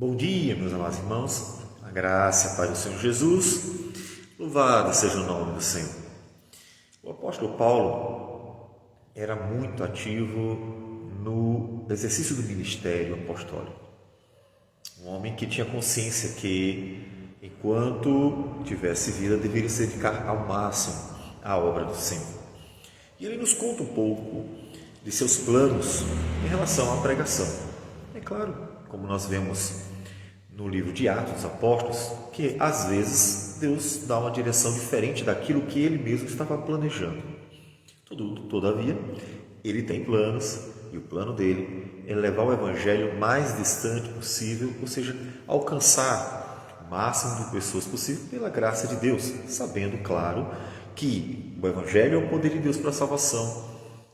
Bom dia, meus amados irmãos, a graça e a paz do Senhor Jesus, louvado seja o nome do Senhor. O apóstolo Paulo era muito ativo no exercício do ministério apostólico. Um homem que tinha consciência que, enquanto tivesse vida, deveria se dedicar ao máximo à obra do Senhor. E ele nos conta um pouco de seus planos em relação à pregação. É claro, como nós vemos no livro de Atos dos Apóstolos, que às vezes Deus dá uma direção diferente daquilo que ele mesmo estava planejando. Todavia, ele tem planos, e o plano dele é levar o Evangelho mais distante possível, ou seja, alcançar o máximo de pessoas possível pela graça de Deus, sabendo, claro, que o Evangelho é o poder de Deus para a salvação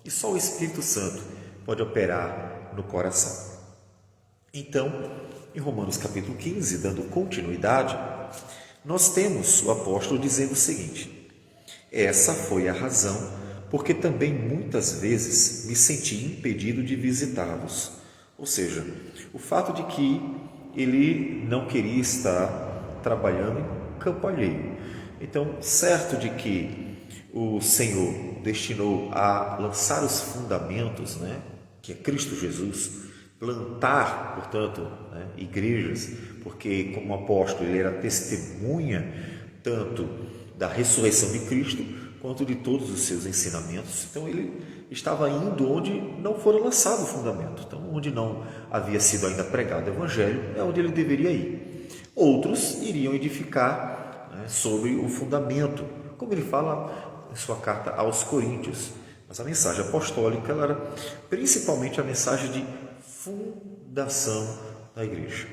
e só o Espírito Santo pode operar no coração. Então, em Romanos capítulo 15, dando continuidade, nós temos o apóstolo dizendo o seguinte: essa foi a razão porque também muitas vezes me senti impedido de visitá-los. Ou seja, o fato de que ele não queria estar trabalhando em campo alheio. Então, certo de que o Senhor destinou a lançar os fundamentos, que é Cristo Jesus, plantar, portanto, igrejas, porque como apóstolo ele era testemunha tanto da ressurreição de Cristo quanto de todos os seus ensinamentos. Então ele estava indo onde não fora lançado o fundamento, então onde não havia sido ainda pregado o Evangelho é onde ele deveria ir. Outros iriam edificar sobre o fundamento, como ele fala em sua carta aos Coríntios. Mas a mensagem apostólica ela era principalmente a mensagem de fundação da igreja.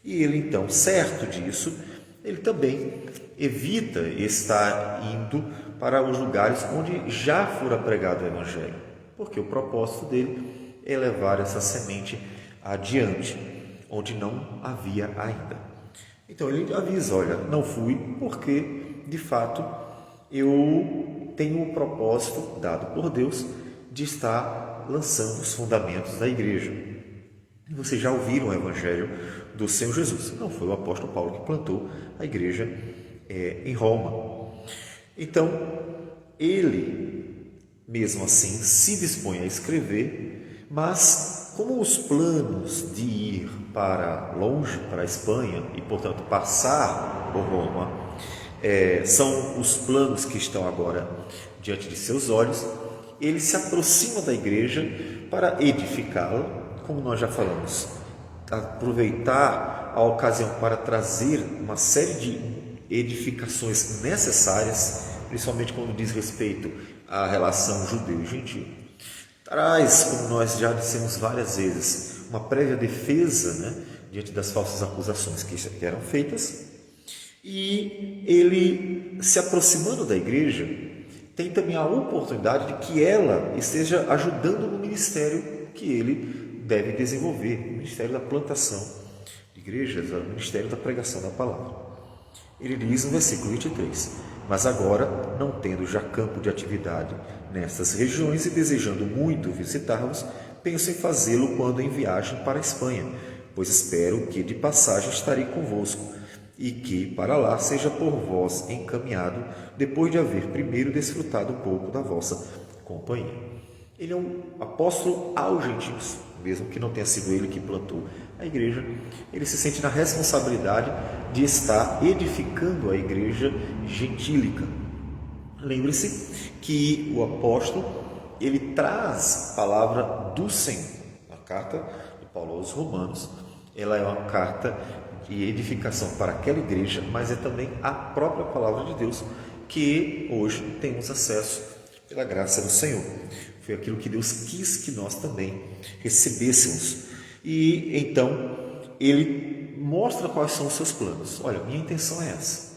E ele então, certo disso, ele também evita estar indo para os lugares onde já fora pregado o Evangelho, porque o propósito dele é levar essa semente adiante, onde não havia ainda. Então ele avisa, olha, não fui porque, de fato, eu tenho o propósito dado por Deus de estar lançando os fundamentos da igreja. E vocês já ouviram o Evangelho do Senhor Jesus. Não foi o apóstolo Paulo que plantou a igreja em Roma. Então, ele, mesmo assim, se dispõe a escrever, mas como os planos de ir para longe, para a Espanha, e, portanto, passar por Roma, são os planos que estão agora diante de seus olhos, ele se aproxima da igreja para edificá-la, como nós já falamos, aproveitar a ocasião para trazer uma série de edificações necessárias, principalmente quando diz respeito à relação judeu e gentil. Traz, como nós já dissemos várias vezes, uma prévia defesa diante das falsas acusações que eram feitas, e ele, se aproximando da igreja, tem também a oportunidade de que ela esteja ajudando no ministério que ele deve desenvolver, o ministério da plantação de igrejas, o ministério da pregação da palavra. Ele diz no versículo 23, mas agora, não tendo já campo de atividade nestas regiões e desejando muito visitá-los, penso em fazê-lo quando em viagem para a Espanha, pois espero que de passagem estarei convosco e que para lá seja por vós encaminhado, depois de haver primeiro desfrutado um pouco da vossa companhia. Ele é um apóstolo aos gentios, mesmo que não tenha sido ele que plantou a igreja, ele se sente na responsabilidade de estar edificando a igreja gentílica. Lembre-se que o apóstolo, ele traz a palavra do Senhor. A carta de Paulo aos Romanos, ela é uma carta de edificação para aquela igreja, mas é também a própria palavra de Deus que hoje temos acesso pela graça do Senhor. Foi aquilo que Deus quis que nós também recebêssemos. E então ele mostra quais são os seus planos. Olha, minha intenção é essa.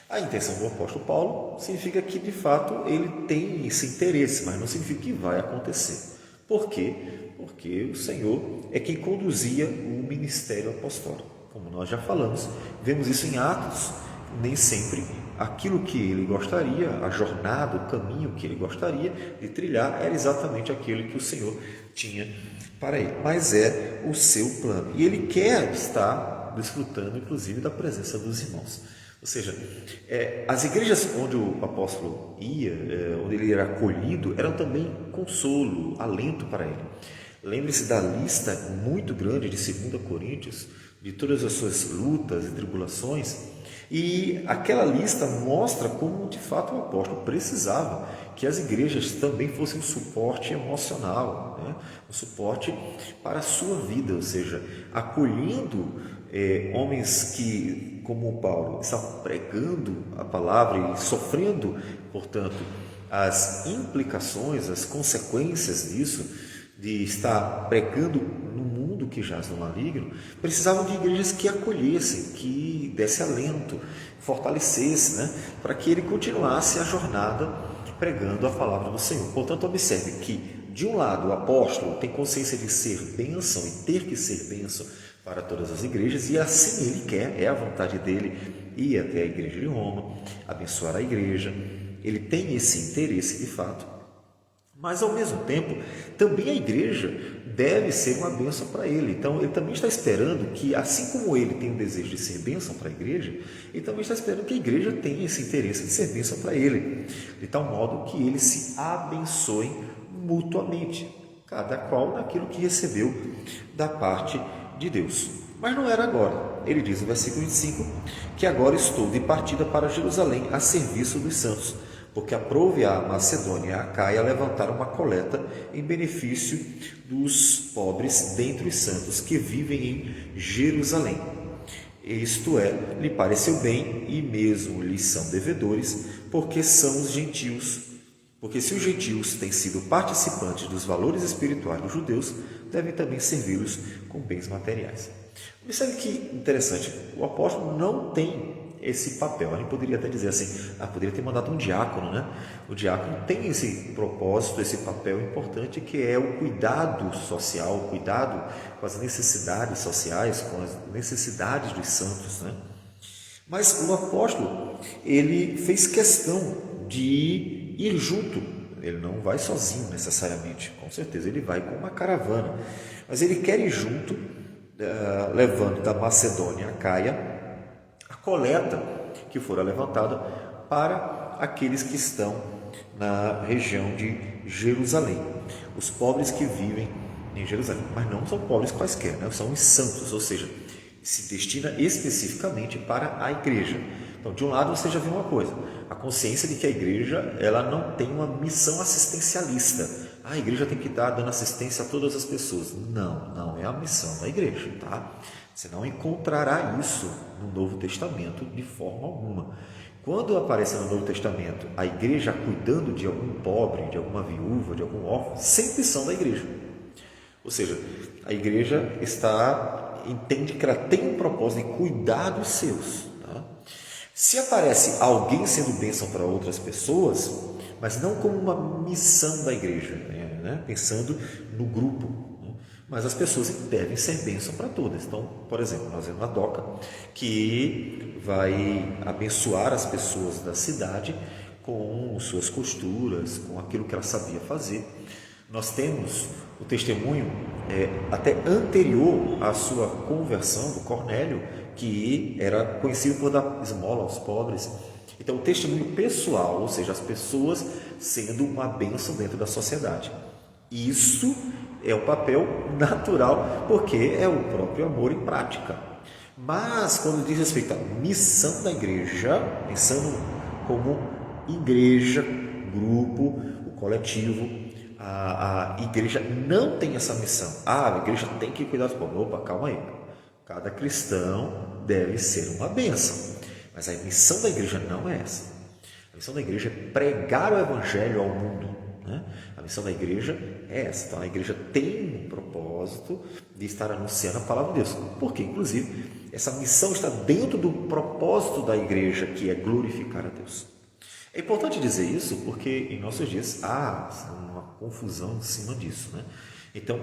A intenção do apóstolo Paulo significa que de fato ele tem esse interesse, mas não significa que vai acontecer. Por quê? Porque o Senhor é quem conduzia o ministério apostólico. Como nós já falamos, vemos isso em Atos, nem sempre aquilo que ele gostaria, a jornada, o caminho que ele gostaria de trilhar era exatamente aquele que o Senhor tinha para ele, mas é o seu plano e ele quer estar desfrutando inclusive da presença dos irmãos. Ou seja, as igrejas onde o apóstolo ia, onde ele era acolhido, eram também consolo, alento para ele. Lembre-se da lista muito grande de 2 Coríntios, de todas as suas lutas e tribulações, e aquela lista mostra como de fato o apóstolo precisava que as igrejas também fossem um suporte emocional, né? Um suporte para a sua vida, ou seja, acolhendo homens que, como o Paulo, estavam pregando a palavra e sofrendo, portanto, as implicações, as consequências disso, de estar pregando no mundo que jaz no maligno, precisavam de igrejas que acolhessem, que desse alento, fortalecesse, né? Para que ele continuasse a jornada pregando a palavra do Senhor. Portanto, observe que, de um lado, o apóstolo tem consciência de ser bênção e ter que ser bênção para todas as igrejas, e assim ele quer, é a vontade dele ir até a igreja de Roma, abençoar a igreja, ele tem esse interesse de fato, mas ao mesmo tempo, também a igreja deve ser uma bênção para ele. Então, ele também está esperando que, assim como ele tem o desejo de ser bênção para a igreja, ele também está esperando que a igreja tenha esse interesse de ser bênção para ele, de tal modo que eles se abençoem mutuamente, cada qual naquilo que recebeu da parte de Deus. Mas não era agora. Ele diz no versículo 25 que agora estou de partida para Jerusalém a serviço dos santos, porque aprove a Macedônia e a Acaia levantar uma coleta em benefício dos pobres dentre os santos que vivem em Jerusalém. Isto é, lhe pareceu bem e mesmo lhes são devedores, porque são os gentios. Porque se os gentios têm sido participantes dos valores espirituais dos judeus, devem também servi-los com bens materiais. Observe que interessante, o apóstolo não tem esse papel. A gente poderia até dizer assim, poderia ter mandado um diácono, né? O diácono tem esse propósito, esse papel importante que é o cuidado social, o cuidado com as necessidades sociais, com as necessidades dos santos, né? Mas o apóstolo, ele fez questão de ir junto. Ele não vai sozinho necessariamente, com certeza ele vai com uma caravana, mas ele quer ir junto, levando da Macedônia a Caia a coleta que fora levantada para aqueles que estão na região de Jerusalém, os pobres que vivem em Jerusalém, mas não são pobres quaisquer, né? São os santos, ou seja, se destina especificamente para a igreja. Então, de um lado, você já viu uma coisa, a consciência de que a igreja ela não tem uma missão assistencialista. A igreja tem que estar dando assistência a todas as pessoas. Não é a missão da igreja, tá? Você não encontrará isso no Novo Testamento de forma alguma. Quando aparece no Novo Testamento a igreja cuidando de algum pobre, de alguma viúva, de algum órfão, sempre são da igreja. Ou seja, a igreja entende que ela tem um propósito de cuidar dos seus. Tá? Se aparece alguém sendo bênção para outras pessoas, mas não como uma missão da igreja, né? Pensando no grupo, né? Mas as pessoas devem ser bênção para todas. Então, por exemplo, nós vemos a DOCA, que vai abençoar as pessoas da cidade com suas costuras, com aquilo que ela sabia fazer. Nós temos o testemunho até anterior à sua conversão do Cornélio, que era conhecido por dar esmola aos pobres. Então, o testemunho pessoal, ou seja, as pessoas sendo uma bênção dentro da sociedade. Isso é o papel natural, porque é o próprio amor em prática. Mas, quando diz respeito à missão da igreja, pensando como igreja, grupo, o coletivo, a igreja não tem essa missão. A igreja tem que cuidar dos pobres. Opa, calma aí. Cada cristão deve ser uma bênção. Mas a missão da igreja não é essa. A missão da igreja é pregar o evangelho ao mundo, né? A missão da igreja é essa. Então, a igreja tem um propósito de estar anunciando a palavra de Deus. Porque, inclusive, essa missão está dentro do propósito da igreja, que é glorificar a Deus. É importante dizer isso porque em nossos dias há uma confusão em cima disso, né? Então,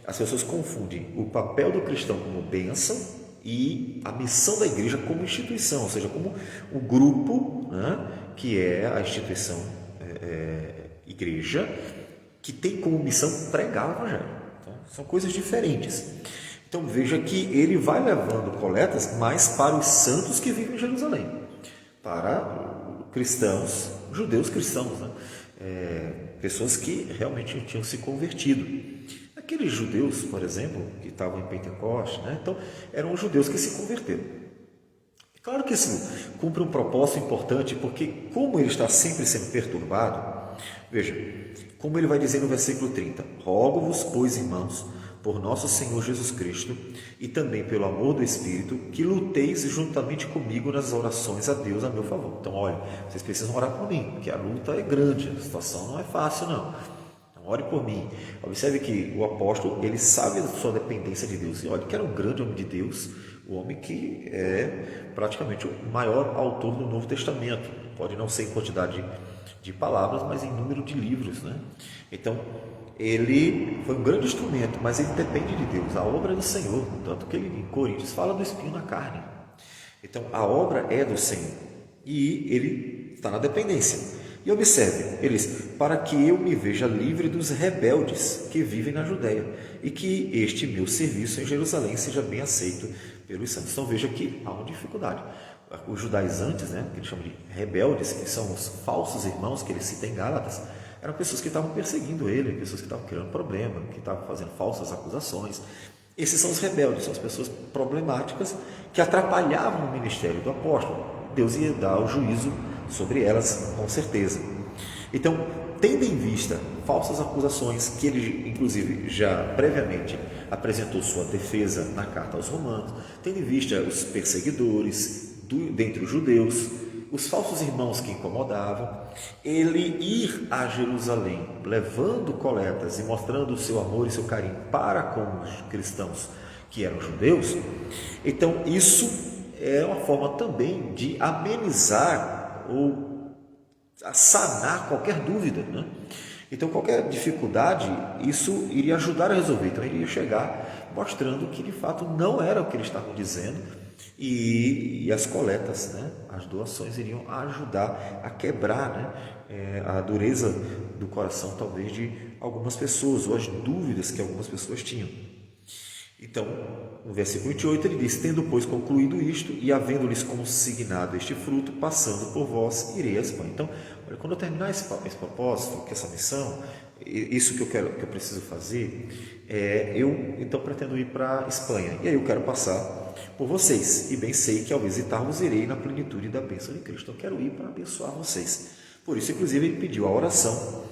as pessoas confundem o papel do cristão como bênção e a missão da igreja como instituição, ou seja, como o grupo, né, que é a instituição igreja, que tem como missão pregar o Evangelho. Então, são coisas diferentes. Então veja que ele vai levando coletas mais para os santos que vivem em Jerusalém, para cristãos, judeus cristãos, né? Pessoas que realmente tinham se convertido. Aqueles judeus, por exemplo, que estavam em Pentecostes, né? Então eram os judeus que se converteram. Claro que isso cumpre um propósito importante, porque como ele está sempre sendo perturbado, veja, como ele vai dizer no versículo 30, rogo-vos, pois, irmãos, por nosso Senhor Jesus Cristo e também pelo amor do Espírito, que luteis juntamente comigo nas orações a Deus a meu favor. Então, olha, vocês precisam orar por mim, porque a luta é grande, a situação não é fácil, não. Então, ore por mim. Observe que o apóstolo, ele sabe da sua dependência de Deus. E olha, que era um grande homem de Deus, o homem que é praticamente o maior autor do Novo Testamento. Pode não ser em quantidade de palavras, mas em número de livros, né? Então, ele foi um grande instrumento, mas ele depende de Deus, a obra é do Senhor, tanto que ele em Coríntios fala do espinho na carne. Então, a obra é do Senhor e ele está na dependência. E observe, ele diz, para que eu me veja livre dos rebeldes que vivem na Judéia e que este meu serviço em Jerusalém seja bem aceito pelos santos. Então veja que há uma dificuldade. Os judaizantes, né, que ele chama de rebeldes, que são os falsos irmãos que ele cita em Gálatas, eram pessoas que estavam perseguindo ele, pessoas que estavam criando problema, que estavam fazendo falsas acusações. Esses são os rebeldes, são as pessoas problemáticas que atrapalhavam o ministério do apóstolo. Deus ia dar o juízo sobre elas, com certeza. Então, tendo em vista falsas acusações, que ele, inclusive, já previamente apresentou sua defesa na carta aos Romanos, tendo em vista os perseguidores dentre os judeus, os falsos irmãos que incomodavam, ele ir a Jerusalém, levando coletas e mostrando o seu amor e seu carinho para com os cristãos que eram judeus, então isso é uma forma também de amenizar ou sanar qualquer dúvida, né? Então, qualquer dificuldade, isso iria ajudar a resolver. Então, ele iria chegar mostrando que, de fato, não era o que eles estavam dizendo e as coletas, né? As doações iriam ajudar a quebrar, né? A dureza do coração, talvez, de algumas pessoas ou as dúvidas que algumas pessoas tinham. Então, no versículo 28, ele diz, tendo, pois, concluído isto, e havendo-lhes consignado este fruto, passando por vós, irei à Espanha. Então, olha, quando eu terminar esse propósito, que essa missão, isso que eu preciso fazer, eu então pretendo ir para a Espanha, e aí eu quero passar por vocês, e bem sei que ao visitar-vos irei na plenitude da bênção de Cristo. Eu quero ir para abençoar vocês. Por isso, inclusive, ele pediu a oração,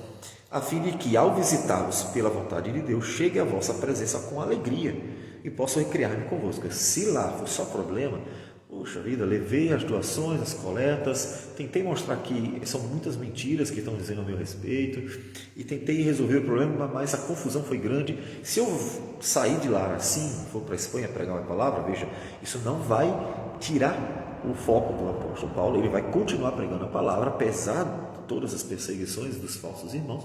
a fim de que, ao visitá-los pela vontade de Deus, chegue à vossa presença com alegria e possa recriar-me convosco. Se lá for só problema, puxa vida, levei as doações, as coletas, tentei mostrar que são muitas mentiras que estão dizendo a meu respeito e tentei resolver o problema, mas a confusão foi grande. Se eu sair de lá assim, for para a Espanha pregar uma palavra, veja, isso não vai tirar o foco do apóstolo Paulo, ele vai continuar pregando a palavra, apesar de todas as perseguições dos falsos irmãos,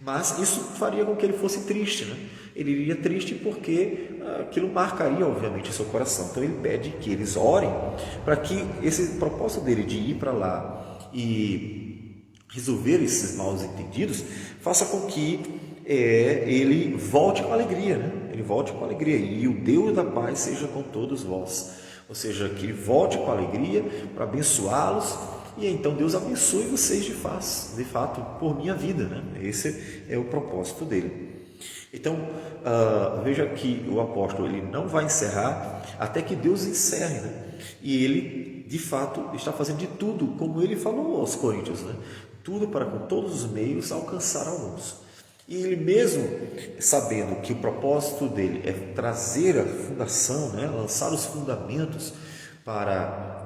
mas isso faria com que ele fosse triste, né? Ele iria triste porque aquilo marcaria, obviamente, o seu coração. Então ele pede que eles orem para que esse propósito dele de ir para lá e resolver esses mal entendidos faça com que ele volte com alegria, né? Ele volte com alegria e o Deus da paz seja com todos vós. Ou seja, que ele volte com alegria para abençoá-los e então Deus abençoe vocês de fato, por minha vida, né? Esse é o propósito dele. Então, veja que o apóstolo ele não vai encerrar até que Deus encerre, né? E ele, de fato, está fazendo de tudo, como ele falou aos Coríntios, né? Tudo para com todos os meios alcançar alguns. E ele mesmo, sabendo que o propósito dele é trazer a fundação, né? Lançar os fundamentos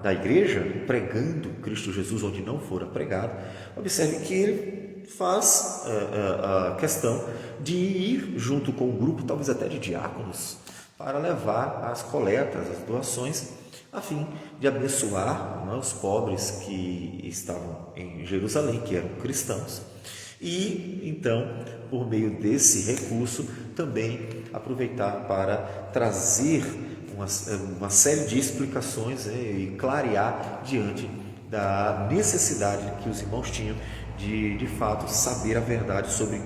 da igreja, pregando Cristo Jesus onde não fora pregado, observe que ele faz a questão de ir junto com um grupo, talvez até de diáconos, para levar as coletas, as doações, a fim de abençoar, né, os pobres que estavam em Jerusalém, que eram cristãos, e então, por meio desse recurso, também aproveitar para trazer uma série de explicações e clarear diante da necessidade que os irmãos tinham de fato saber a verdade sobre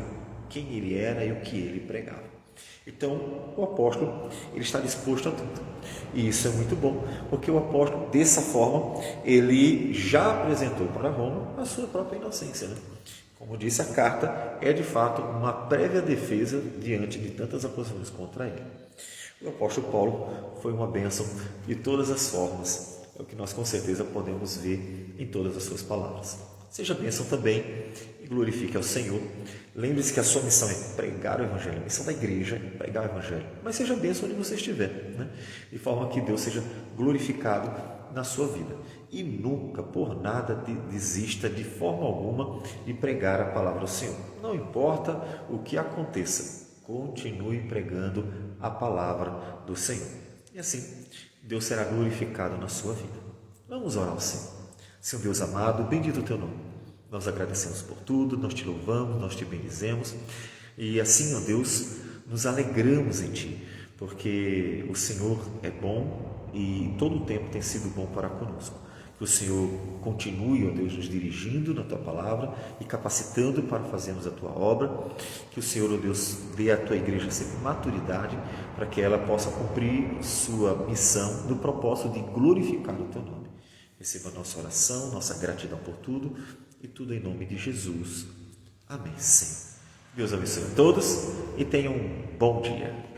quem ele era e o que ele pregava. Então, o apóstolo ele está disposto a tudo. E isso é muito bom, porque o apóstolo, dessa forma, ele já apresentou para Roma a sua própria inocência, né? Como disse, a carta é de fato uma prévia defesa diante de tantas acusações contra ele. O apóstolo Paulo foi uma bênção de todas as formas, é o que nós com certeza podemos ver em todas as suas palavras. Seja bênção também e glorifique ao Senhor. Lembre-se que a sua missão é pregar o Evangelho, a missão da igreja é pregar o Evangelho, mas seja bênção onde você estiver, né? De forma que Deus seja glorificado na sua vida. E nunca, por nada, desista de forma alguma de pregar a palavra do Senhor. Não importa o que aconteça, continue pregando a palavra do Senhor. E assim, Deus será glorificado na sua vida. Vamos orar ao Senhor. Senhor Deus amado, bendito o teu nome. Nós agradecemos por tudo, nós te louvamos, nós te bendizemos. E assim, ó Deus, nos alegramos em ti, porque o Senhor é bom e todo o tempo tem sido bom para conosco. Que o Senhor continue, ó Deus, nos dirigindo na tua palavra e capacitando para fazermos a tua obra. Que o Senhor, ó Deus, dê à tua igreja sempre maturidade para que ela possa cumprir sua missão no propósito de glorificar o teu nome. Receba a nossa oração, nossa gratidão por tudo e tudo em nome de Jesus. Amém, Senhor. Deus abençoe a todos e tenham um bom dia.